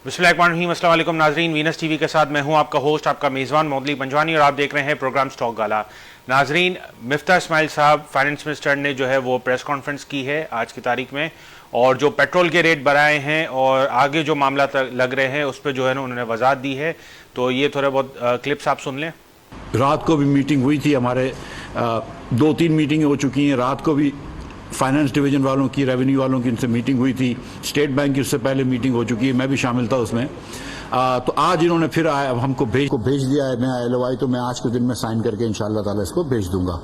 बिस्मिल्लाहिर्रहमानिर्रहीम। अस्सलाम वालेकुम नाजरीन, वीनस टीवी के साथ मैं हूं आपका होस्ट, आपका मेज़बान मोदली पंजवानी और आप देख रहे हैं प्रोग्राम स्टॉक गाला। नाजरीन, मिफ्ता इस्माइल साहब फाइनेंस मिनिस्टर ने जो है वो प्रेस कॉन्फ्रेंस की है आज की तारीख में, और जो पेट्रोल के रेट बढ़ाए हैं और आगे जो मामला लग रहे हैं उस पर जो है ना उन्होंने वजाहत दी है। तो ये थोड़े बहुत क्लिप्स आप सुन लें। रात को भी मीटिंग हुई थी, हमारे 2-3 मीटिंगें हो चुकी हैं। रात को भी फाइनेंस डिवीजन वालों की, रेवेन्यू वालों की उनसे मीटिंग हुई थी। स्टेट बैंक की उससे पहले मीटिंग हो चुकी है, मैं भी शामिल था उसमें। तो आज इन्होंने फिर हमको भेज दिया है नया LOI, तो मैं आज के दिन में साइन करके इंशाअल्लाह ताला इसको भेज दूंगा।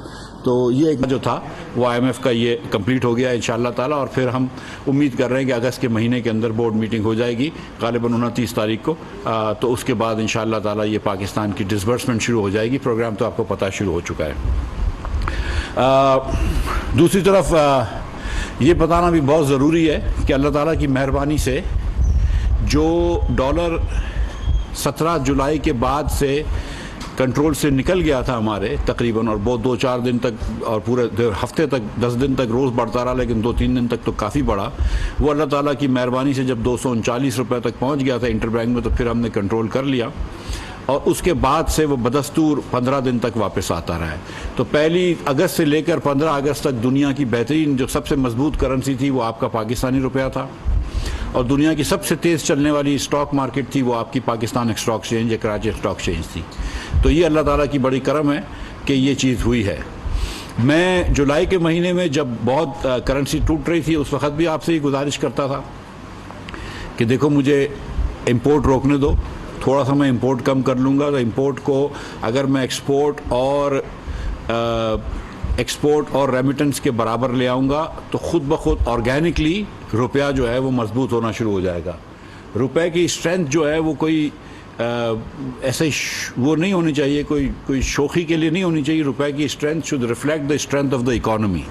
तो ये एक जो था वो IMF का ये कंप्लीट हो गया इंशाअल्लाह ताला, और फिर हम उम्मीद कर रहे हैं कि अगस्त के महीने के अंदर बोर्ड मीटिंग हो जाएगी, गालिबन 29 तारीख को। तो उसके बाद इंशाअल्लाह ताला ये पाकिस्तान की डिसबर्समेंट शुरू हो जाएगी। प्रोग्राम तो आपको पता शुरू हो चुका है। दूसरी तरफ ये बताना भी बहुत ज़रूरी है कि अल्लाह ताला की मेहरबानी से जो डॉलर 17 जुलाई के बाद से कंट्रोल से निकल गया था हमारे तकरीबन, और बहुत 2-4 दिन तक और पूरे हफ्ते तक 10 दिन तक रोज़ बढ़ता रहा, लेकिन 2-3 दिन तक तो काफ़ी बढ़ा। वो अल्लाह ताला की मेहरबानी से जब 239 रुपये तक पहुंच गया था इंटरबैंक में, तो फिर हमने कंट्रोल कर लिया, और उसके बाद से वो बदस्तूर 15 दिन तक वापस आता रहा है। तो 1 अगस्त से लेकर 15 अगस्त तक दुनिया की बेहतरीन जो सबसे मजबूत करेंसी थी वो आपका पाकिस्तानी रुपया था, और दुनिया की सबसे तेज़ चलने वाली स्टॉक मार्केट थी वो आपकी पाकिस्तान स्टॉक एक्सचेंज या कराची स्टॉक एक्सचेंज थी। तो ये अल्लाह ताला की बड़ी करम है कि ये चीज़ हुई है। मैं जुलाई के महीने में जब बहुत करेंसी टूट रही थी, उस वक्त भी आपसे ही गुजारिश करता था कि देखो मुझे इम्पोर्ट रोकने दो, थोड़ा सा मैं इंपोर्ट कम कर लूँगा। तो इंपोर्ट को अगर मैं एक्सपोर्ट और रेमिटेंस के बराबर ले आऊँगा तो ख़ुद ब खुद ऑर्गेनिकली रुपया जो है वो मजबूत होना शुरू हो जाएगा। रुपए की स्ट्रेंथ जो है वो कोई ऐसे वो नहीं होनी चाहिए, कोई शोखी के लिए नहीं होनी चाहिए। रुपए की strength should reflect the strength of the economy.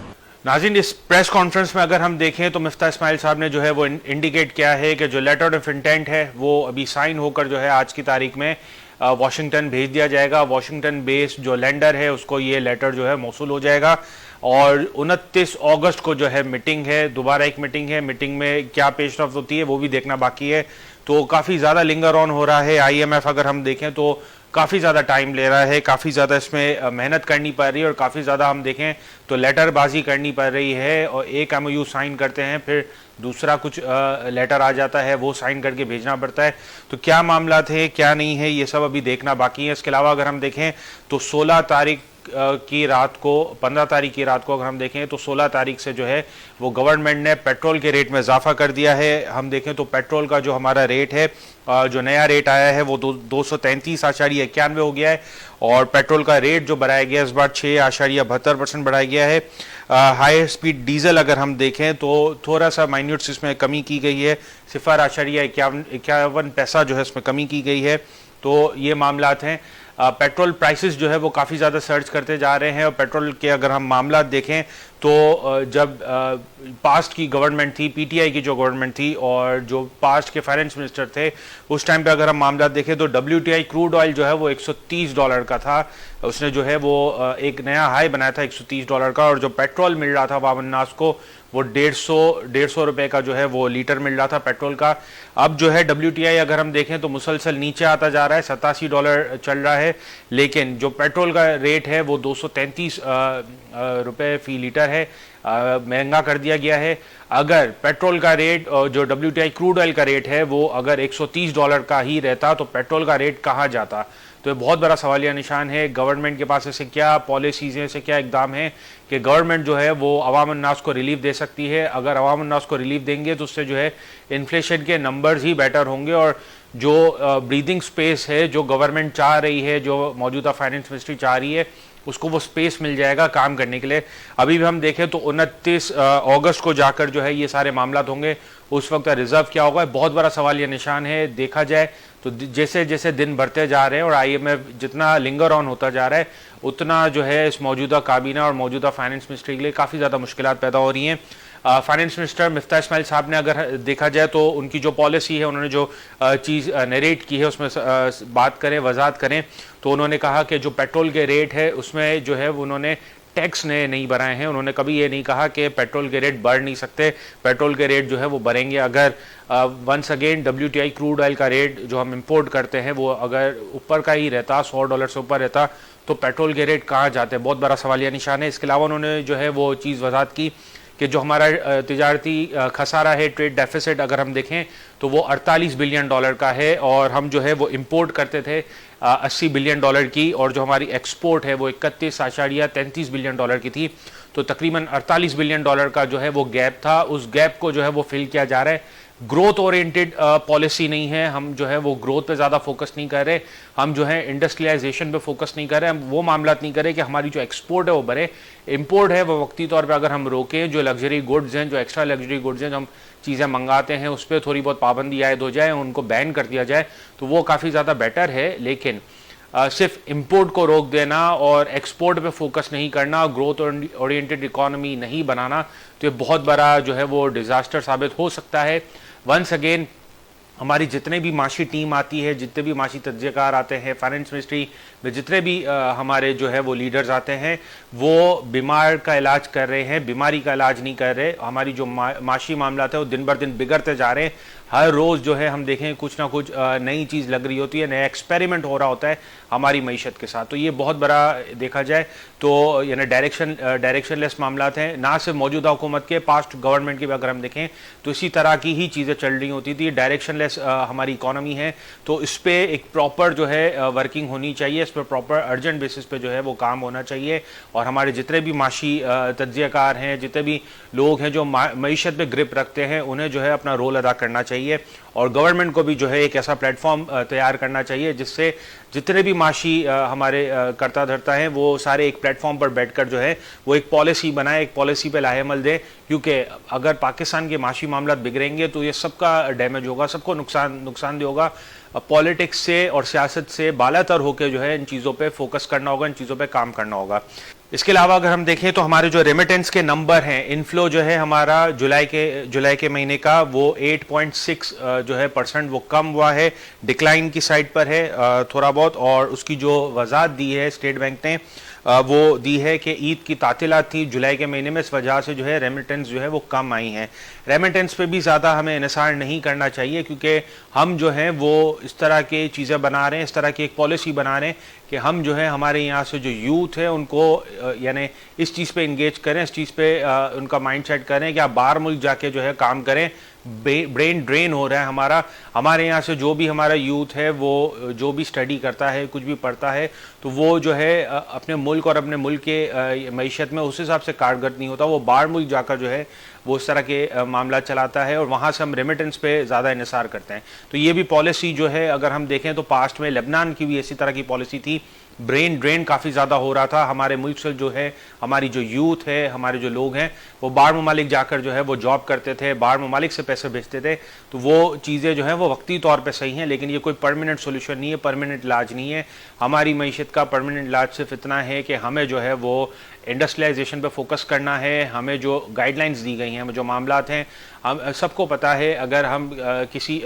नाज़रीन, इस प्रेस कॉन्फ्रेंस में अगर हम देखें तो मिफ्ता इस्माइल साहब ने जो है वो इंडिकेट किया है कि जो लेटर ऑफ इंटेंट है वो अभी साइन होकर जो है आज की तारीख में वाशिंगटन भेज दिया जाएगा। वाशिंगटन बेस्ड जो लेंडर है उसको ये लेटर जो है मौसूल हो जाएगा, और 29 अगस्त को जो है मीटिंग है, दोबारा एक मीटिंग है। मीटिंग में क्या पेशरफ्त होती है वो भी देखना बाकी है। तो काफ़ी ज़्यादा लिंगर ऑन हो रहा है। IMF अगर हम देखें तो काफ़ी ज़्यादा टाइम ले रहा है, काफ़ी ज़्यादा इसमें मेहनत करनी पड़ रही है, और काफ़ी ज़्यादा हम देखें तो लेटरबाजी करनी पड़ रही है। और एक MOU साइन करते हैं, फिर दूसरा कुछ लेटर आ जाता है, वो साइन करके भेजना पड़ता है। तो क्या मामला थे क्या नहीं है ये सब अभी देखना बाकी है। इसके अलावा अगर हम देखें तो 16 तारीख की रात को, 15 तारीख की रात को अगर हम देखें तो 16 तारीख से जो है वो गवर्नमेंट ने पेट्रोल के रेट में इजाफा कर दिया है। हम देखें तो पेट्रोल का जो हमारा रेट है, जो नया रेट आया है वो 233.91 हो गया है, और पेट्रोल का रेट जो बढ़ाया गया इस बार 6.72% बढ़ाया गया है। हाई स्पीड डीजल अगर हम देखें तो थोड़ा सा माइन्यूट्स इसमें कमी की गई है, 0.51 पैसा जो है इसमें कमी की गई है। तो ये मामलात हैं। पेट्रोल प्राइसेस जो है वो काफ़ी ज़्यादा सर्च करते जा रहे हैं, और पेट्रोल के अगर हम मामला देखें तो जब पास्ट की गवर्नमेंट थी, PTI की जो गवर्नमेंट थी, और जो पास्ट के फाइनेंस मिनिस्टर थे, उस टाइम पे अगर हम मामला देखें तो WTI क्रूड ऑयल जो है वो $130 का था। उसने जो है वो एक नया हाई बनाया था $130 का, और जो पेट्रोल मिल रहा था वाम अन्नास को वो 150 रुपये का जो है वो लीटर मिल रहा था पेट्रोल का। अब जो है WTI अगर हम देखें तो मुसलसल नीचे आता जा रहा है, $87 चल रहा है, लेकिन जो पेट्रोल का रेट है वो 233 रुपये फी लीटर है, महंगा कर दिया गया है। अगर पेट्रोल का रेट जो WTI क्रूड ऑयल का रेट है वो अगर $130 का ही रहता तो पेट्रोल का रेट कहाँ जाता। तो ये बहुत बड़ा सवालिया निशान है। गवर्नमेंट के पास ऐसे क्या पॉलिसीज हैं, ऐसे क्या इकदाम हैं कि गवर्नमेंट जो है वो अवाम अन्नास को रिलीफ दे सकती है। अगर अवाम अन्नास को रिलीफ देंगे तो उससे जो है इन्फ्लेशन के नंबर्स ही बेटर होंगे, और जो ब्रीदिंग स्पेस है जो गवर्नमेंट चाह रही है, जो मौजूदा फाइनेंस मिनिस्ट्री चाह रही है, उसको वो स्पेस मिल जाएगा काम करने के लिए। अभी भी हम देखें तो 29 अगस्त को जाकर जो है ये सारे मामला होंगे, उस वक्त रिजर्व क्या होगा बहुत बड़ा सवाल ये निशान है। देखा जाए तो जैसे जैसे दिन बढ़ते जा रहे हैं और IMF जितना लिंगर ऑन होता जा रहा है, उतना जो है इस मौजूदा काबीना और मौजूदा फाइनेंस मिनिस्ट्री के लिए काफ़ी ज़्यादा मुश्किलात पैदा हो रही हैं। फाइनेंस मिनिस्टर मिफ्ता इस्माइल साहब ने अगर देखा जाए तो उनकी जो पॉलिसी है, उन्होंने जो चीज़ नरेट की है उसमें बात करें, वजाहत करें तो उन्होंने कहा कि जो पेट्रोल के रेट है उसमें जो है उन्होंने टैक्स ने नहीं बढ़ाए हैं। उन्होंने कभी ये नहीं कहा कि पेट्रोल के रेट बढ़ नहीं सकते, पेट्रोल के रेट जो है वो बढ़ेंगे। अगर once again WTI crude oil का रेट जो हम इंपोर्ट करते हैं वो अगर ऊपर का ही रहता, $100 से ऊपर रहता, तो पेट्रोल के रेट कहाँ जाते, बहुत बड़ा सवालिया निशान है। इसके अलावा उन्होंने जो है वो चीज़ वजाहत की कि जो हमारा तिजारती खसारा है, ट्रेड डेफिसिट, अगर हम देखें तो वो $48 बिलियन का है, और हम जो है वो इंपोर्ट करते थे $80 बिलियन की, और जो हमारी एक्सपोर्ट है वो 31.33 बिलियन की थी। तो तकरीबन $48 बिलियन का जो है वो गैप था। उस गैप को जो है वो फिल किया जा रहा है। ग्रोथ ओरिएंटेड पॉलिसी नहीं है, हम जो है वो ग्रोथ पे ज़्यादा फोकस नहीं कर रहे, हम जो है इंडस्ट्रियलाइजेशन पे फोकस नहीं कर रहे, हम वो मामला नहीं कर रहे कि हमारी जो एक्सपोर्ट है वो बढ़े। इंपोर्ट है वो वक्ती तौर पे अगर हम रोकें, जो लग्जरी गुड्स हैं, जो एक्स्ट्रा लग्जरी गुड्स हैं, जो हम चीज़ें मंगाते हैं उस पर थोड़ी बहुत पाबंदी आयद हो जाए, उनको बैन कर दिया जाए, तो वो काफ़ी ज़्यादा बेटर है। लेकिन सिर्फ इंपोर्ट को रोक देना और एक्सपोर्ट पे फोकस नहीं करना, ग्रोथ ओरिएंटेड इकोनॉमी नहीं बनाना, तो ये बहुत बड़ा जो है वो डिज़ास्टर साबित हो सकता है। वंस अगेन हमारी जितने भी माशी टीम आती है, जितने भी माशी तज्ज़ियाकार आते हैं, फाइनेंस मिनिस्ट्री में जितने भी हमारे जो है वो लीडर्स आते हैं, वो बीमार का इलाज कर रहे हैं, बीमारी का इलाज नहीं कर रहे। हमारी जो माशी मामला है वो दिन बर दिन बिगड़ते जा रहे हैं। हर रोज़ जो है हम देखें कुछ ना कुछ नई चीज़ लग रही होती है, नया एक्सपेरिमेंट हो रहा होता है हमारी मईशत के साथ। तो ये बहुत बड़ा देखा जाए तो यानी डायरेक्शनलेस मामला हैं, ना सिर्फ मौजूदा हुकूमत के, पास्ट गवर्नमेंट की भी अगर हम देखें तो इसी तरह की ही चीज़ें चल रही होती थी। डायरेक्शनलेस हमारी इकॉनमी है, तो इस पर एक प्रॉपर जो है वर्किंग होनी चाहिए, इस पर प्रॉपर अर्जेंट बेसिस पे जो है वो काम होना चाहिए। और हमारे जितने भी माशी तज्ज़ियाकार हैं, जितने भी लोग हैं जो मईशत पे ग्रिप रखते हैं, उन्हें जो है अपना रोल अदा करना चाहिए, और गवर्नमेंट को भी जो है एक ऐसा प्लेटफॉर्म तैयार करना चाहिए जिससे जितने भी माशी हमारे करता धरता है वो सारे एक प्लेटफॉर्म पर बैठकर जो है वो एक पॉलिसी बनाए, एक पॉलिसी पे लाहेमल दे। क्योंकि अगर पाकिस्तान के माशी मामला बिगड़ेंगे तो ये सबका डैमेज होगा, सबको नुकसानदेह होगा। पॉलिटिक्स से और सियासत से बालातर होकर जो है इन चीज़ों पे फोकस करना होगा, इन चीज़ों पे काम करना होगा। इसके अलावा अगर हम देखें तो हमारे जो रेमिटेंस के नंबर हैं, इनफ्लो जो है हमारा जुलाई के महीने का वो 8.6 जो है % वो कम हुआ है, डिक्लाइन की साइड पर है थोड़ा बहुत। और उसकी जो वजाहत दी है स्टेट बैंक ने वो दी है कि ईद की तातीलात थी जुलाई के महीने में, इस वजह से जो है रेमिटेंस जो है वो कम आई हैं। रेमिटेंस पे भी ज़्यादा हमें इन्हिसार नहीं करना चाहिए, क्योंकि हम जो है वो इस तरह की चीज़ें बना रहे हैं, इस तरह की एक पॉलिसी बना रहे हैं कि हम जो है हमारे यहाँ से जो यूथ है उनको यानी इस चीज़ पे इंगेज करें, इस चीज़ पे उनका माइंड सेट करें कि आप बाहर मुल्क जाके जो है काम करें। ब्रेन ड्रेन हो रहा है हमारे यहाँ से जो भी हमारा यूथ है वो जो भी स्टडी करता है, कुछ भी पढ़ता है, तो वो जो है अपने मुल्क और अपने मुल्क के मईशत में उस हिसाब से कारगर नहीं होता। वो बाहर मुल्क जाकर जो है वो इस तरह के मामला चलाता है और वहाँ से हम रेमिटेंस पे ज़्यादा इन्हिसार करते हैं। तो ये भी पॉलिसी जो है अगर हम देखें तो पास्ट में लेबनान की भी इसी तरह की पॉलिसी थी। ब्रेन ड्रेन काफ़ी ज़्यादा हो रहा था हमारे मुल्क से, जो है हमारी जो यूथ है, हमारे जो लोग हैं वो बाहर ममालिक जाकर जो है वो जॉब करते थे, बाहर ममालिक से पैसे भेजते थे। तो वो चीज़ें जो है वो वक्ती तौर पे सही हैं, लेकिन ये कोई परमानेंट सोल्यूशन नहीं है, परमानेंट इलाज नहीं है। हमारी मईशत का परमानेंट इलाज सिर्फ इतना है कि हमें जो है वो इंडस्ट्रियलाइजेशन पे फोकस करना है। हमें जो गाइडलाइंस दी गई हैं, जो मामलात हैं, हम सबको पता है। अगर हम किसी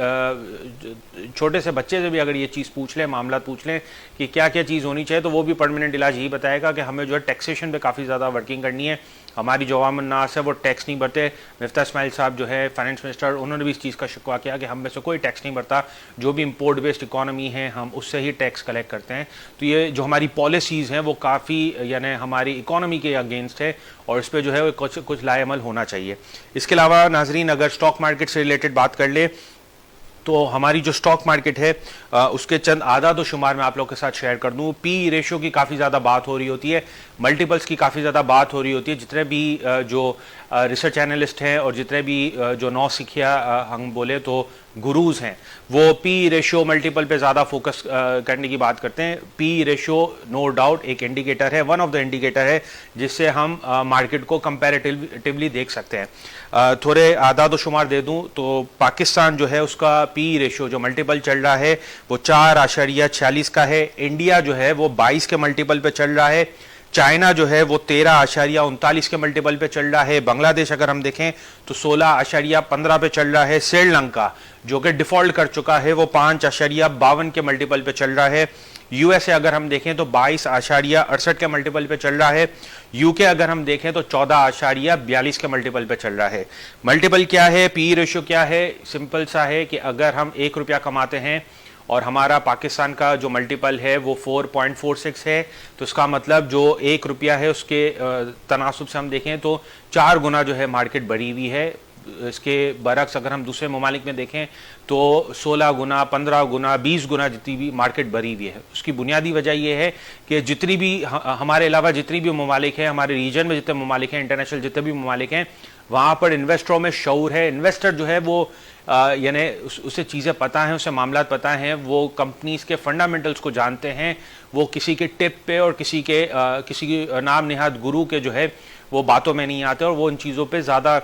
छोटे से बच्चे से भी अगर ये चीज़ पूछ लें, मामला पूछ लें कि क्या क्या चीज़ होनी चाहिए, तो वो भी परमानेंट इलाज यही बताएगा कि हमें जो है टैक्सेशन पे काफ़ी ज़्यादा वर्किंग करनी है। हमारी जो अवाम नास है वो टैक्स नहीं भरते। मिफ्ता इस्माइल साहब जो है फाइनेंस मिनिस्टर, उन्होंने भी इस चीज़ का शिकवा किया कि हम में से कोई टैक्स नहीं भरता, जो भी इंपोर्ट बेस्ड इकॉनमी है हम उससे ही टैक्स कलेक्ट करते हैं। तो ये जो हमारी पॉलिसीज़ हैं वो काफ़ी यानी हमारी इकॉनमी के अगेंस्ट है और इस पर जो है कुछ लाएमल होना चाहिए। इसके अलावा नाजरीन अगर स्टॉक मार्केट से रिलेटेड बात कर ले तो हमारी जो स्टॉक मार्केट है उसके चंद आदाद व शुमार मैं आप लोगों के साथ शेयर कर दूं। पी रेशो की काफ़ी ज़्यादा बात हो रही होती है, मल्टीपल्स की काफ़ी ज़्यादा बात हो रही होती है। जितने भी जो रिसर्च एनालिस्ट हैं और जितने भी जो नौसिखिया हम बोले तो गुरूज हैं, वो पी रेशो मल्टीपल पे ज़्यादा फोकस करने की बात करते हैं। पी रेशो नो डाउट एक इंडिकेटर है, वन ऑफ द इंडिकेटर है जिससे हम मार्केट को कंपैरेटिवली देख सकते हैं। थोड़े आदाद व शुमार दे दूं तो पाकिस्तान जो है उसका पी रेशो जो मल्टीपल चल रहा है वो 4.46 का है। इंडिया जो है वो 22 के मल्टीपल पे चल रहा है। चाइना जो है वो 13.39 के मल्टीपल पे चल रहा है। बांग्लादेश अगर हम देखें तो 16.15 पे चल रहा है। श्रीलंका जो कि डिफॉल्ट कर चुका है वो 5.52 के मल्टीपल पे चल रहा है। यूएसए अगर हम देखें तो 22.68 के मल्टीपल पे चल रहा है। यूके अगर हम देखें तो 14.42 के मल्टीपल पे चल रहा है। मल्टीपल क्या है, पी रेशियो क्या है, सिंपल सा है कि अगर हम 1 रुपया कमाते हैं और हमारा पाकिस्तान का जो मल्टीपल है वो 4.46 है, तो इसका मतलब जो 1 रुपया है उसके तनासुब से हम देखें तो 4 गुना जो है मार्केट बढ़ी हुई है। इसके बरक्स अगर हम दूसरे ममालिक में देखें तो 16 गुना, 15 गुना, 20 गुना जितनी भी मार्केट बढ़ी हुई है। उसकी बुनियादी वजह यह है कि जितनी भी हमारे अलावा जितनी भी ममालिक हैं, हमारे रीजन में जितने ममालिक हैं, इंटरनेशनल जितने भी ममालिक हैं, वहाँ पर इन्वेस्टरों में शऊर है। इन्वेस्टर जो है वो यानी उसे चीज़ें पता हैं, उसे मामलात पता हैं, वो कंपनीज के फंडामेंटल्स को जानते हैं, वो किसी के टिप पे और किसी की नाम निहाद गुरु के जो है वो बातों में नहीं आते और वो इन चीज़ों पे ज़्यादा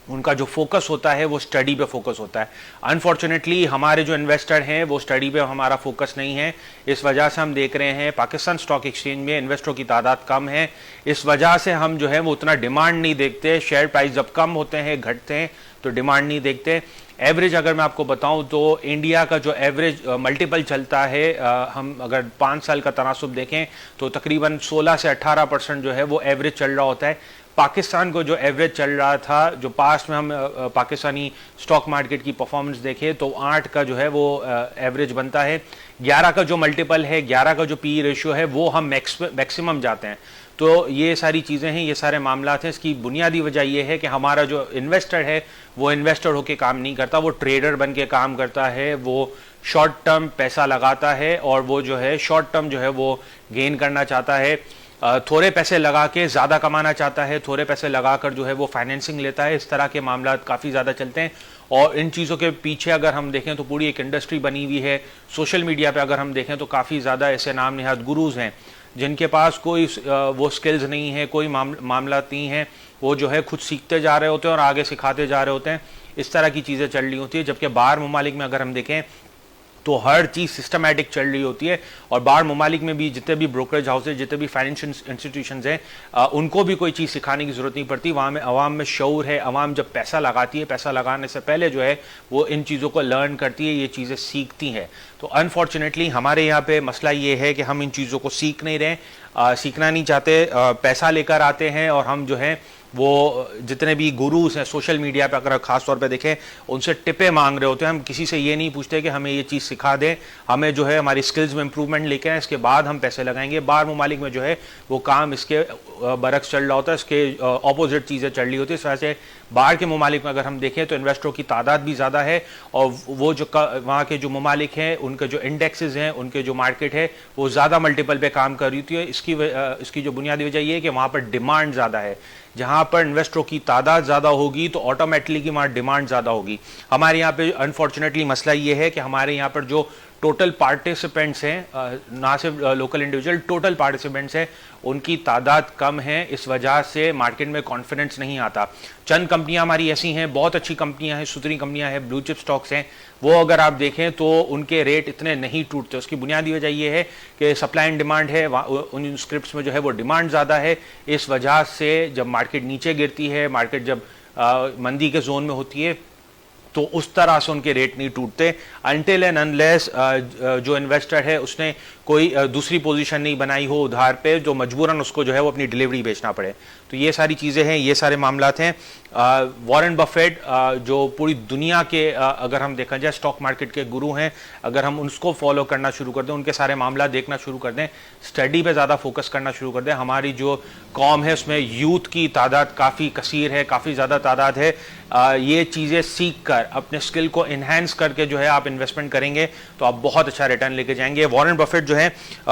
उनका जो फोकस होता है वो स्टडी पे फोकस होता है। अनफॉर्चुनेटली हमारे जो इन्वेस्टर हैं वो स्टडी पे हमारा फोकस नहीं है। इस वजह से हम देख रहे हैं पाकिस्तान स्टॉक एक्सचेंज में इन्वेस्टरों की तादाद कम है। इस वजह से हम जो है वो उतना डिमांड नहीं देखते। शेयर प्राइस जब कम होते हैं, घटते हैं, तो डिमांड नहीं देखते। एवरेज अगर मैं आपको बताऊं तो इंडिया का जो एवरेज मल्टीपल चलता है, हम अगर 5 साल का तनासुब देखें तो तकरीबन 16 से 18% जो है वो एवरेज चल रहा होता है। पाकिस्तान को जो एवरेज चल रहा था, जो पास्ट में हम पाकिस्तानी स्टॉक मार्केट की परफॉर्मेंस देखें तो 8 का जो है वो एवरेज बनता है। 11 का जो मल्टीपल है, 11 का जो पी रेशियो है वो हम मैक्सिमम जाते हैं। तो ये सारी चीज़ें हैं, ये सारे मामला हैं। इसकी बुनियादी वजह ये है कि हमारा जो इन्वेस्टर है वो इन्वेस्टर होकर काम नहीं करता, वो ट्रेडर बन के काम करता है, वो शॉर्ट टर्म पैसा लगाता है और वो जो है शॉर्ट टर्म जो है वो गेन करना चाहता है, थोड़े पैसे लगा के ज़्यादा कमाना चाहता है, थोड़े पैसे लगाकर जो है वो फाइनेंसिंग लेता है। इस तरह के मामला काफ़ी ज़्यादा चलते हैं और इन चीज़ों के पीछे अगर हम देखें तो पूरी एक इंडस्ट्री बनी हुई है। सोशल मीडिया पे अगर हम देखें तो काफ़ी ज़्यादा ऐसे नाम निहाद गुरुज हैं जिनके पास कोई वो स्किल्स नहीं है, कोई मामला नहीं है, वो जो है खुद सीखते जा रहे होते हैं और आगे सिखाते जा रहे होते हैं। इस तरह की चीज़ें चल रही होती है। जबकि बाहर ममालिक में अगर हम देखें तो हर चीज़ सिस्टमैटिक चल रही होती है और बाहर ममालिक में भी जितने भी ब्रोकरेज हाउसेज, जितने भी फाइनेंशियल इंस्टीट्यूशंस हैं, उनको भी कोई चीज़ सिखाने की ज़रूरत नहीं पड़ती। वहाँ में अवाम में शऊर है। अवाम जब पैसा लगाती है, पैसा लगाने से पहले जो है वो इन चीज़ों को लर्न करती है, ये चीज़ें सीखती हैं। तो अनफॉर्चुनेटली हमारे यहाँ पे मसला ये है कि हम इन चीज़ों को सीख नहीं रहे, सीखना नहीं चाहते, पैसा लेकर आते हैं और हम जो है वो जितने भी गुरुज हैं सोशल मीडिया पे अगर खास तौर पे देखें उनसे टिपे मांग रहे होते हैं। हम किसी से ये नहीं पूछते कि हमें ये चीज़ सिखा दें, हमें जो है हमारी स्किल्स में इंप्रूवमेंट लेके आए, इसके बाद हम पैसे लगाएंगे। बाहर ममालिक में जो है वो काम इसके बरक्स चल रहा होता है, इसके ऑपोजिट चीज़ें चल रही होती है। इस वजह से बाहर के ममालिक में अगर हम देखें तो इन्वेस्टरों की तादाद भी ज़्यादा है और वो जो वहाँ के जो ममालिक हैं उनके जो इंडेक्सेस हैं, उनके जो मार्केट है वो ज़्यादा मल्टीपल पे काम कर रही है। इसकी जो बुनियादी वजह ये है कि वहाँ पर डिमांड ज़्यादा है। जहाँ पर इन्वेस्टरों की तादाद ज़्यादा होगी तो ऑटोमेटिकली की वहाँ डिमांड ज़्यादा होगी। हमारे यहाँ पे अनफॉर्चुनेटली मसला ये है कि हमारे यहाँ पर जो टोटल पार्टिसिपेंट्स हैं, ना सिर्फ लोकल इंडिविजुअल, टोटल पार्टिसिपेंट्स हैं, उनकी तादाद कम है। इस वजह से मार्केट में कॉन्फिडेंस नहीं आता। चंद कंपनियां हमारी ऐसी हैं, बहुत अच्छी कंपनियां हैं, सुथरी कंपनियां हैं, ब्लू चिप स्टॉक्स हैं, वो अगर आप देखें तो उनके रेट इतने नहीं टूटते। उसकी बुनियादी वजह ये है कि सप्लाई एंड डिमांड है, उन स्क्रिप्ट्स में जो है वो डिमांड ज़्यादा है। इस वजह से जब मार्केट नीचे गिरती है, मार्केट जब मंदी के जोन में होती है तो उस तरह से उनके रेट नहीं टूटते। अनटिल एंड अनलेस जो इन्वेस्टर है उसने कोई दूसरी पोजीशन नहीं बनाई हो उधार पे, जो मजबूरन उसको जो है वो अपनी डिलीवरी बेचना पड़े। तो ये सारी चीज़ें हैं, ये सारे मामलात हैं। वॉरेन बफेट जो पूरी दुनिया के अगर हम देखा जाए स्टॉक मार्केट के गुरु हैं, अगर हम उसको फॉलो करना शुरू कर दें, उनके सारे मामला देखना शुरू कर दें, स्टडी पे ज़्यादा फोकस करना शुरू कर दें, हमारी जो कौम है उसमें यूथ की तादाद काफ़ी कसीर है, काफ़ी ज़्यादा तादाद है। ये चीज़ें सीख कर अपने स्किल को इन्हेंस करके जो है आप इन्वेस्टमेंट करेंगे तो आप बहुत अच्छा रिटर्न लेके जाएंगे। वॉरेन बफेट जो है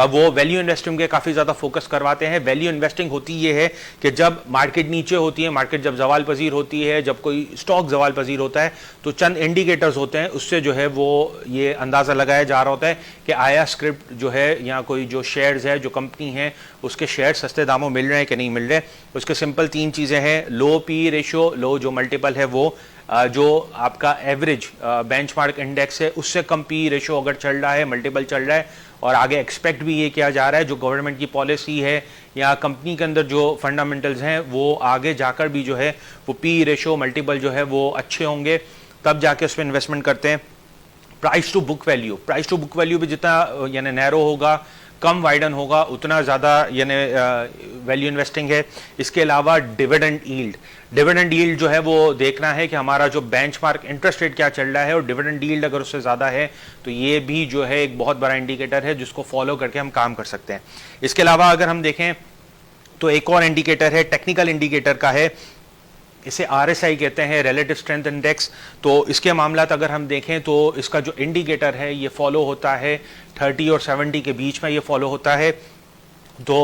वो वैल्यू इन्वेस्टिंग के काफ़ी ज़्यादा फोकस करवाते हैं। वैल्यू इन्वेस्टिंग होती ये है कि जब मार्केट नीचे होती है, मार्केट जब जवाल पजीर होती है, जब कोई स्टॉक जवाल पजीर होता है तो चंद इंडिकेटर्स होते हैं, उससे जो है वो ये अंदाज़ा लगाया जा रहा होता है कि आया स्क्रिप्ट जो है या कोई जो शेयर्स है, जो कंपनी है, उसके शेयर सस्ते दामों मिल रहे हैं कि नहीं मिल रहे। उसके सिंपल 3 चीज़ें हैं, लो पी रेशियो, लो जो मल्टीपल है वो, जो आपका एवरेज बेंचमार्क इंडेक्स है उससे कम पी रेशियो अगर चल रहा है, मल्टीपल चल रहा है, और आगे एक्सपेक्ट भी ये किया जा रहा है जो गवर्नमेंट की पॉलिसी है या कंपनी के अंदर जो फंडामेंटल्स हैं वो आगे जाकर भी जो है वो पी रेशियो, मल्टीपल जो है वो अच्छे होंगे, तब जाके उसमें इन्वेस्टमेंट करते हैं। प्राइस टू बुक वैल्यू भी जितना यानी नैरो होगा, कम वाइडन होगा, उतना ज़्यादा यानी वैल्यू इन्वेस्टिंग है। इसके अलावा डिविडेंड यील्ड जो है वो देखना है कि हमारा जो बेंचमार्क इंटरेस्ट रेट क्या चल रहा है, और डिविडेंड यील्ड अगर उससे ज़्यादा है तो ये भी जो है एक बहुत बड़ा इंडिकेटर है जिसको फॉलो करके हम काम कर सकते हैं। इसके अलावा अगर हम देखें तो एक और इंडिकेटर है, टेक्निकल इंडिकेटर का है, इसे RSI कहते हैं, रिलेटिव स्ट्रेंथ इंडेक्स। तो इसके मामलात अगर हम देखें तो इसका जो इंडिकेटर है ये फॉलो होता है 30 और 70 के बीच में ये फॉलो होता है। तो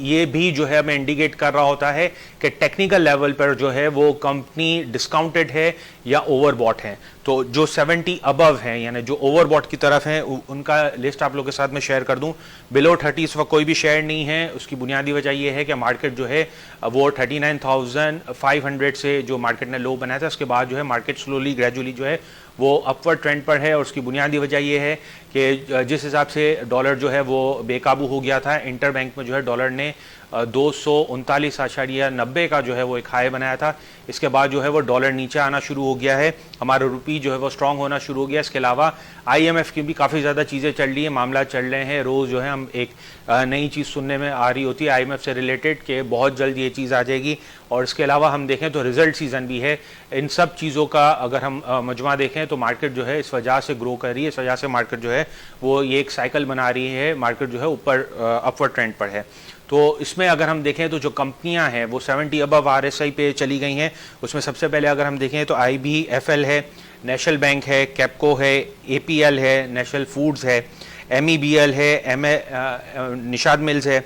ये भी जो है हमें इंडिकेट कर रहा होता है कि टेक्निकल लेवल पर जो है वो कंपनी डिस्काउंटेड है या ओवरबॉट है। तो जो 70 अबव है यानी जो ओवरबॉट की तरफ है उनका लिस्ट आप लोगों के साथ में शेयर कर दूं। बिलो 30 इस वक्त कोई भी शेयर नहीं है। उसकी बुनियादी वजह ये है कि मार्केट जो है वो 39,500 से जो मार्केट ने लो बनाया था उसके बाद जो है मार्केट स्लोली ग्रेजुअली जो है वो अपवर्ड ट्रेंड पर है। और उसकी बुनियादी वजह ये है कि जिस हिसाब से डॉलर जो है वो बेकाबू हो गया था, इंटर बैंक में जो है डॉलर ने 239.90 का जो है वो एक हाई बनाया था। इसके बाद जो है वो डॉलर नीचे आना शुरू हो गया है, हमारा रुपी जो है वो स्ट्रांग होना शुरू हो गया। इसके अलावा IMF की भी काफ़ी ज़्यादा चीज़ें चल रही हैं, मामला चल रहे हैं। रोज़ जो है हम एक नई चीज़ सुनने में आ रही होती है IMF से रिलेटेड कि बहुत जल्द ये चीज़ आ जाएगी। और इसके अलावा हम देखें तो रिजल्ट सीज़न भी है। इन सब चीज़ों का अगर हम मजमा देखें तो मार्केट जो है इस वजह से ग्रो कर रही है, इस वजह से मार्केट जो है वो ये एक साइकिल बना रही है, मार्केट जो है ऊपर अपवर्ड ट्रेंड पर है। तो इसमें अगर हम देखें तो जो कंपनियां हैं वो 70 अबव RSI पे चली गई हैं। उसमें सबसे पहले अगर हम देखें तो IBFL है, नेशनल बैंक है, कैप्को है, APL है, नेशनल फूड्स है, MEBL है, निषाद मिल्स है,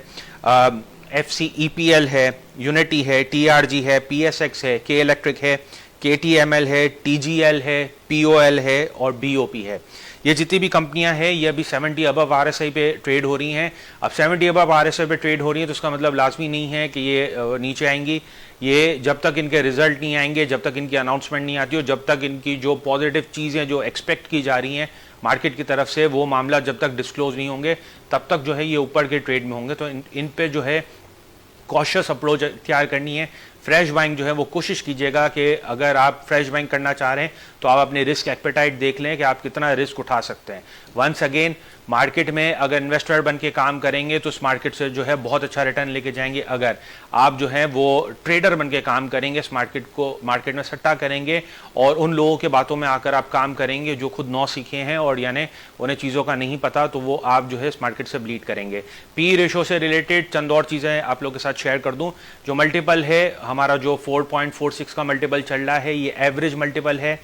FCEPL है, यूनिटी है, TRG है, PSX है, K इलेक्ट्रिक है, KTML है, TGL है, POL है और BOP है। ये जितनी भी कंपनियां हैं ये अभी 70 अबव RSI पे ट्रेड हो रही हैं। अब 70 अबव RSI पे ट्रेड हो रही हैं तो उसका मतलब लाजमी नहीं है कि ये नीचे आएंगी। ये जब तक इनके रिजल्ट नहीं आएंगे, जब तक इनकी अनाउंसमेंट नहीं आती और जब तक इनकी जो पॉजिटिव चीज़ें जो एक्सपेक्ट की जा रही हैं मार्केट की तरफ से वो मामला जब तक डिस्क्लोज नहीं होंगे तब तक जो है ये ऊपर के ट्रेड में होंगे। तो इन पे जो है कॉशियस अप्रोच इख्तियार करनी है। फ्रेश बाइंग जो है वो कोशिश कीजिएगा कि अगर आप फ्रेश बाइंग करना चाह रहे हैं तो आप अपनी रिस्क एपेटाइट देख लें कि आप कितना रिस्क उठा सकते हैं। वंस अगेन मार्केट में अगर इन्वेस्टर बन के काम करेंगे तो इस मार्केट से जो है बहुत अच्छा रिटर्न लेके जाएंगे। अगर आप जो है वो ट्रेडर बन के काम करेंगे, इस मार्केट में सट्टा करेंगे और उन लोगों के बातों में आकर आप काम करेंगे जो खुद नौ सीखे हैं और यानी उन्हें चीज़ों का नहीं पता, तो वो आप जो है इस मार्केट से ब्लीड करेंगे। पी रेशो से रिलेटेड चंद और चीज़ें आप लोगों के साथ शेयर कर दूं। जो मल्टीपल है हमारा जो 4.46 का मल्टीपल चल रहा है ये एवरेज मल्टीपल है।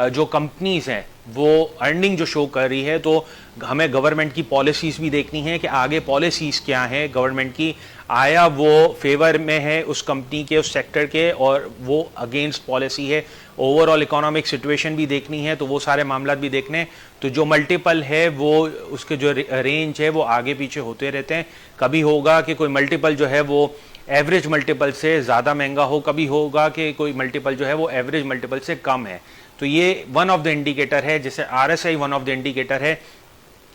जो कंपनीज हैं वो अर्निंग जो शो कर रही है तो हमें गवर्नमेंट की पॉलिसीज़ भी देखनी है कि आगे पॉलिसीज़ क्या हैं गवर्नमेंट की, आया वो फेवर में है उस कंपनी के, उस सेक्टर के, और वो अगेंस्ट पॉलिसी है। ओवरऑल इकोनॉमिक सिचुएशन भी देखनी है, तो वो सारे मामला भी देखने। तो जो मल्टीपल है वो उसके जो रेंज है वो आगे पीछे होते रहते हैं। कभी होगा कि कोई मल्टीपल जो है वो एवरेज मल्टीपल से ज़्यादा महंगा हो, कभी होगा कि कोई मल्टीपल जो है वो एवरेज मल्टीपल से कम है। तो ये वन ऑफ द इंडिकेटर है, जैसे RSI one of the indicator है।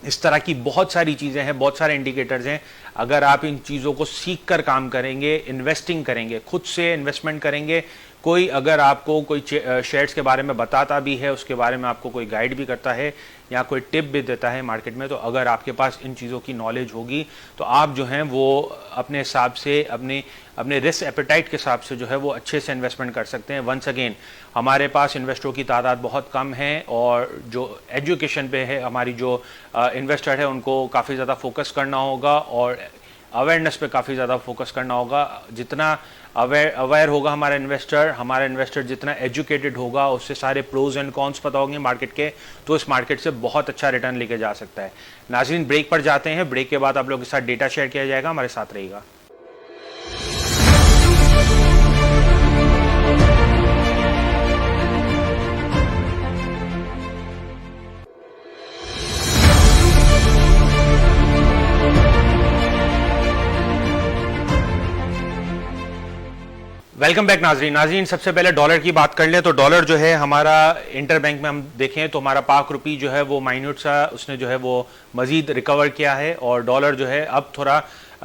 इस तरह की बहुत सारी चीज़ें हैं, बहुत सारे इंडिकेटर्स हैं। अगर आप इन चीज़ों को सीख कर काम करेंगे, इन्वेस्टिंग करेंगे, खुद से इन्वेस्टमेंट करेंगे, कोई अगर आपको कोई शेयर्स के बारे में बताता भी है, उसके बारे में आपको कोई गाइड भी करता है या कोई टिप भी देता है मार्केट में, तो अगर आपके पास इन चीज़ों की नॉलेज होगी तो आप जो हैं वो अपने हिसाब से अपने रिस्क एपेटाइट के हिसाब से जो है वो अच्छे से इन्वेस्टमेंट कर सकते हैं। वंस अगेन हमारे पास इन्वेस्टरों की तादाद बहुत कम है और जो एजुकेशन पे है हमारी जो इन्वेस्टर है उनको काफ़ी ज़्यादा फोकस करना होगा और अवेयरनेस पे काफ़ी ज़्यादा फोकस करना होगा। जितना अवेयर होगा हमारा इन्वेस्टर जितना एजुकेटेड होगा, उससे सारे प्रोज एंड कॉन्स पता होंगे मार्केट के, तो इस मार्केट से बहुत अच्छा रिटर्न लेके जा सकता है। नाज़रीन ब्रेक पर जाते हैं, ब्रेक के बाद आप लोगों के साथ डेटा शेयर किया जाएगा, हमारे साथ रहिएगा। वेलकम बैक नाजरीन। सबसे पहले डॉलर की बात कर लें तो डॉलर जो है हमारा इंटर बैंक में हम देखें तो हमारा पाक रुपी जो है वो माइन्यूट सा उसने जो है वो मजीद रिकवर किया है और डॉलर जो है अब थोड़ा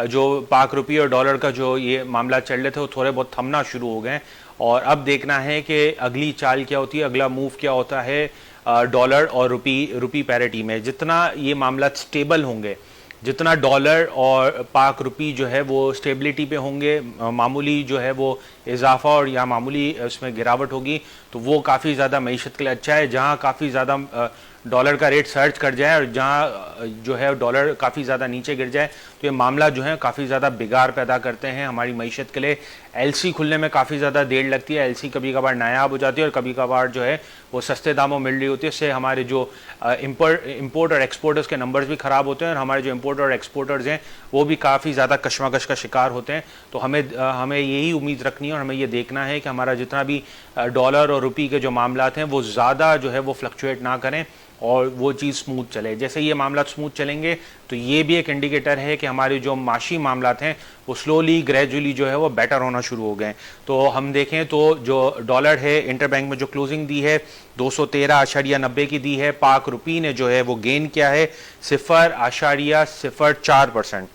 जो पाक रुपी और डॉलर का जो ये मामला चल रहे थे वो थोड़े बहुत थमना शुरू हो गए और अब देखना है कि अगली चाल क्या होती है, अगला मूव क्या होता है डॉलर और रुपी पैरिटी में। जितना ये मामला स्टेबल होंगे, जितना डॉलर और पाक रुपी जो है वो स्टेबिलिटी पे होंगे, मामूली जो है वो इजाफा और या मामूली उसमें गिरावट होगी, तो वो काफ़ी ज़्यादा मईशत के लिए अच्छा है। जहाँ काफ़ी ज़्यादा डॉलर का रेट सर्च कर जाए और जहाँ जो है डॉलर काफ़ी ज़्यादा नीचे गिर जाए, तो ये मामला जो है काफ़ी ज़्यादा बिगाड़ पैदा करते हैं हमारी मईशत के लिए। एलसी खुलने में काफ़ी ज़्यादा देर लगती है, एलसी कभी कभार नायाब हो जाती है और कभी कभार जो है वो सस्ते दामों मिल रही होती है। इससे हमारे जो इंपोर्ट और एक्सपोर्टर्स के नंबर्स भी ख़राब होते हैं और हमारे जो इंपोर्ट और एक्सपोर्टर्स हैं वो भी काफ़ी ज़्यादा कशमकश का शिकार होते हैं। तो हमें यही उम्मीद रखनी है और हमें ये देखना है कि हमारा जितना भी डॉलर और रुपी के जो मामलात हैं वो ज़्यादा जो है वो फ्लक्चुएट ना करें और वो चीज़ स्मूथ चले। जैसे ये मामला स्मूथ चलेंगे तो ये भी एक इंडिकेटर है कि हमारे जो माशी मामलात हैं वो स्लोली ग्रेजुअली जो है वो बेटर होना शुरू हो गए। तो हम देखें तो जो डॉलर है इंटरबैंक में जो क्लोजिंग दी है 213.90 की दी है। पाक रुपी ने जो है वो गेन किया है 0.04%।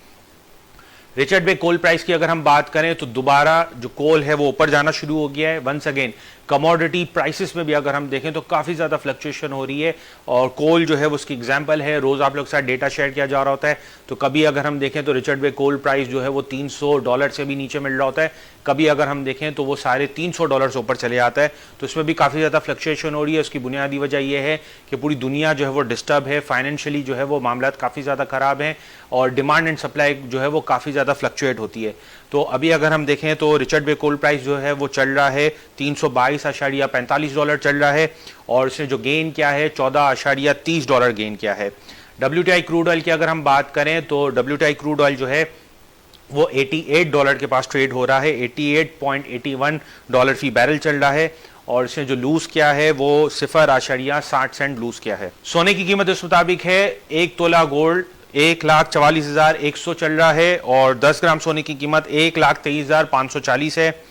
रिचर्ड बे कोल प्राइस की अगर हम बात करें तो दोबारा जो कोल है वो ऊपर जाना शुरू हो गया है। वंस अगेन कमोडिटी प्राइसेस में भी अगर हम देखें तो काफ़ी ज़्यादा फ्लक्चुएशन हो रही है और कोल जो है वो उसकी एग्जांपल है। रोज़ आप लोग के साथ डेटा शेयर किया जा रहा होता है, तो कभी अगर हम देखें तो रिचर्ड बे कोल प्राइस जो है वो $300 से भी नीचे मिल रहा होता है, कभी अगर हम देखें तो वो $350 से ऊपर चले आता है। तो इसमें भी काफ़ी ज़्यादा फ्लक्चुएशन हो रही है। उसकी बुनियादी वजह यह है कि पूरी दुनिया जो है वो डिस्टर्ब है, फाइनेंशियली जो है वो मामला काफ़ी ज़्यादा ख़राब हैं और डिमांड एंड सप्लाई जो है वो काफ़ी ज़्यादा फ्लक्चुएट होती है। तो अभी अगर हम देखें तो रिचर्ड बे कोल प्राइस जो है वो चल रहा है $322.45 चल रहा है और इसने जो गेन किया है $14.30 गेन किया है। WTI क्रूड ऑयल की अगर हम बात करें तो WTI क्रूड ऑयल जो है वो $88 के पास ट्रेड हो रहा है, $88.81 फी बैरल चल रहा है और इसने जो लूज किया है वो 0.60 लूज किया है। सोने की कीमत इस मुताबिक है 1 तोला गोल्ड 1,44,100 चल रहा है और 10 ग्राम सोने की कीमत 1,23,540 है।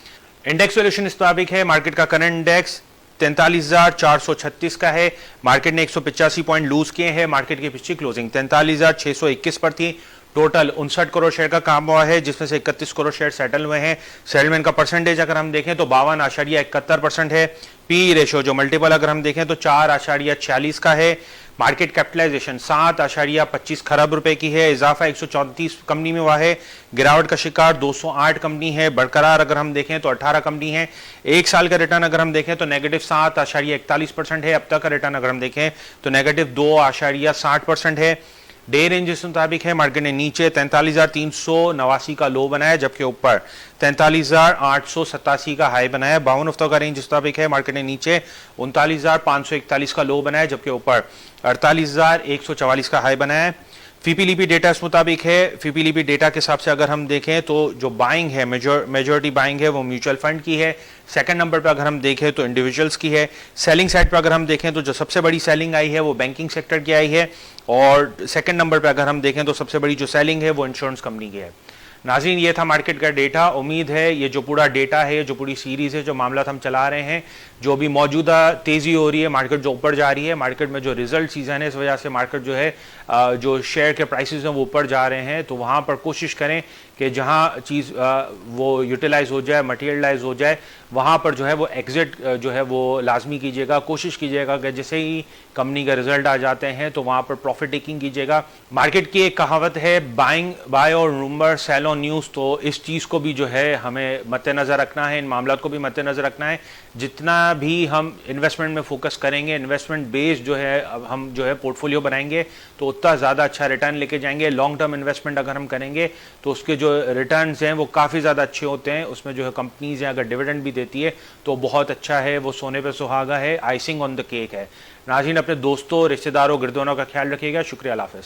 इंडेक्स वैल्यूएशन इस मुताबिक है, मार्केट का करंट इंडेक्स 43,436 का है। मार्केट ने 185 पॉइंट लूज किए हैं। मार्केट की पिछली क्लोजिंग 43,621 पर थी। टोटल 59 करोड़ शेयर का काम हुआ है जिसमें से 31 करोड़ शेयर सेटल हुए हैं। सेटलमेंट का परसेंटेज अगर हम देखें तो 52.71% है। पी रेशो जो मल्टीपल अगर हम देखें तो 4.46 का है। मार्केट कैपिटलाइजेशन 7.25 खरब रुपए की है। इजाफा 134 कंपनी में हुआ है। गिरावट का शिकार 208 कंपनी है। बरकरार अगर हम देखें तो 18 कंपनी है। एक साल का रिटर्न अगर हम देखें तो नेगेटिव 7.41% है। अब तक का रिटर्न अगर हम देखें तो नेगेटिव 2.60% है। डे रेंज इस मुताबिक है, मार्केट ने नीचे 43,389 का लो बनाया जबकि ऊपर 43,887 का हाई बनाया। 52 हफ्तों का रेंज इस मुताबिक है, मार्केट ने नीचे 39,541 का लो बनाया जबकि ऊपर 48,144 का हाई बनाया। फीपीलीपी डेटा इस मुताबिक है। फीपीलीपी डेटा के हिसाब से अगर हम देखें तो जो बाइंग है मेजॉरिटी बाइंग है वो म्यूचुअल फंड की है। सेकंड नंबर पर अगर हम देखें तो इंडिविजुअल्स की है। सेलिंग साइड पर अगर हम देखें तो जो सबसे बड़ी सेलिंग आई है वो बैंकिंग सेक्टर की आई है और सेकंड नंबर पर अगर हम देखें तो सबसे बड़ी जो सेलिंग है वो इंश्योरेंस कंपनी की है। नाज़रीन, ये था मार्केट का डेटा। उम्मीद है ये जो पूरा डेटा है, जो पूरी सीरीज़ है, जो मामला हम चला रहे हैं, जो भी मौजूदा तेज़ी हो रही है, मार्केट जो ऊपर जा रही है, मार्केट में जो रिजल्ट सीजन है इस वजह से मार्केट जो है जो शेयर के प्राइसेस हैं वो ऊपर जा रहे हैं। तो वहाँ पर कोशिश करें कि जहाँ चीज़ वो यूटिलाइज हो जाए, मटेरियलाइज हो जाए, वहाँ पर जो है वो एग्जिट जो है वो लाजमी कीजिएगा। कोशिश कीजिएगा कि जैसे ही कंपनी का रिजल्ट आ जाते हैं तो वहाँ पर प्रॉफिट टेकिंग कीजिएगा। मार्केट की एक कहावत है, बाय और रूमर सेल ऑन न्यूज़। तो इस चीज़ को भी जो है हमें मद्देनज़र रखना है, इन मामलों को भी मद्देनज़र रखना है। जितना भी हम इन्वेस्टमेंट में फोकस करेंगे, इन्वेस्टमेंट बेस्ड जो है हम जो है पोर्टफोलियो बनाएंगे तो उतना ज़्यादा अच्छा रिटर्न लेके जाएंगे। लॉन्ग टर्म इन्वेस्टमेंट अगर हम करेंगे तो उसके जो रिटर्न्स हैं वो काफ़ी ज़्यादा अच्छे होते हैं। उसमें जो है कंपनीज हैं अगर डिविडेंड भी देती है तो बहुत अच्छा है, वो सोने पे सुहागा है, आइसिंग ऑन द केक है। नाज़रीन, अपने दोस्तों, रिश्तेदारों, गिरदोनों का ख्याल रखिएगा। शुक्रिया, अल्लाह हाफ़िज़।